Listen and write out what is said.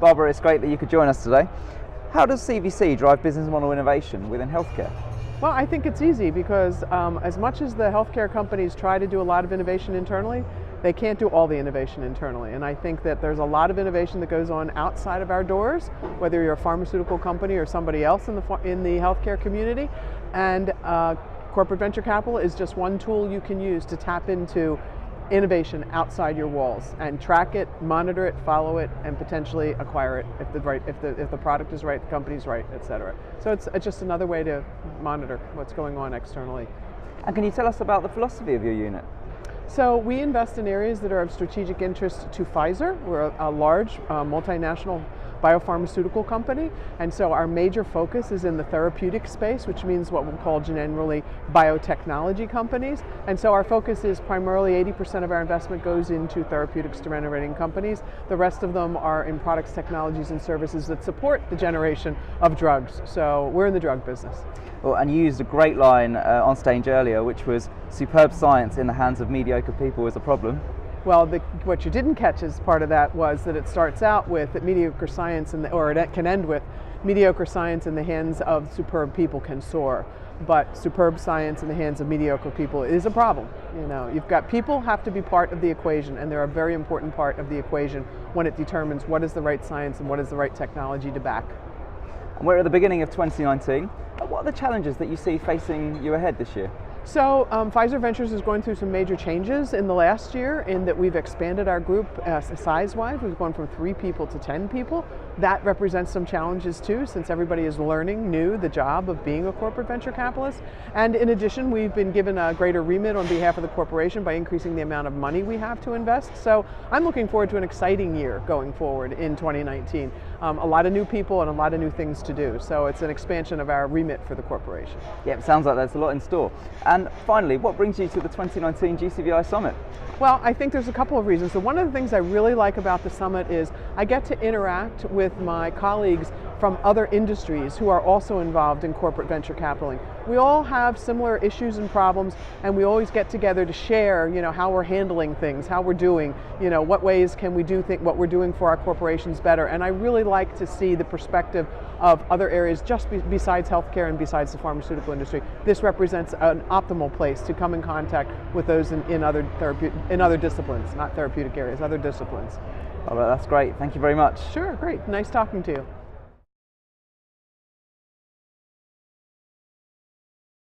Barbara, it's great that you could join us today. How does CVC drive business model innovation within healthcare? Well, I think it's easy because as much as the healthcare companies try to do a lot of innovation internally, they can't do all the innovation internally. And I think that there's a lot of innovation that goes on outside of our doors, whether you're a pharmaceutical company or somebody else in the healthcare community. And corporate venture capital is just one tool you can use to tap into innovation outside your walls and track it, monitor it, follow it, and potentially acquire it if the product is right, the company's right, etc. So it's just another way to monitor what's going on externally. And can you tell us about the philosophy of your unit? So we invest in areas that are of strategic interest to Pfizer. We're a large multinational biopharmaceutical company, and so our major focus is in the therapeutic space, which means what we'll call generally biotechnology companies. And so our focus is primarily 80% of our investment goes into therapeutics generating companies. The rest of them are in products, technologies, and services that support the generation of drugs. So we're in the drug business. Well, and you used a great line on stage earlier, which was superb science in the hands of mediocre people is a problem. Well, what you didn't catch as part of that was that it starts out with that mediocre science, or it can end with mediocre science in the hands of superb people can soar. But superb science in the hands of mediocre people is a problem. You know, you've got people have to be part of the equation, and they're a very important part of the equation when it determines what is the right science and what is the right technology to back. And we're at the beginning of 2019. What are the challenges that you see facing you ahead this year? So Pfizer Ventures is going through some major changes in the last year in that we've expanded our group size-wise. We've gone from 3 people to 10 people. That represents some challenges too, since everybody is learning the job of being a corporate venture capitalist. And in addition, we've been given a greater remit on behalf of the corporation by increasing the amount of money we have to invest. So I'm looking forward to an exciting year going forward in 2019. A lot of new people and a lot of new things to do. So it's an expansion of our remit for the corporation. Yeah, it sounds like there's a lot in store. And finally, what brings you to the 2019 GCVI Summit? Well, I think there's a couple of reasons. So one of the things I really like about the summit is I get to interact with my colleagues from other industries who are also involved in corporate venture capitaling. We all have similar issues and problems, and we always get together to share, how we're handling things, how we're doing, what ways can we do what we're doing for our corporations better. And I really like to see the perspective of other areas just besides healthcare and besides the pharmaceutical industry. This represents an optimal place to come in contact with those in other disciplines, not therapeutic areas, other disciplines. Oh, that's great. Thank you very much. Sure, great. Nice talking to you.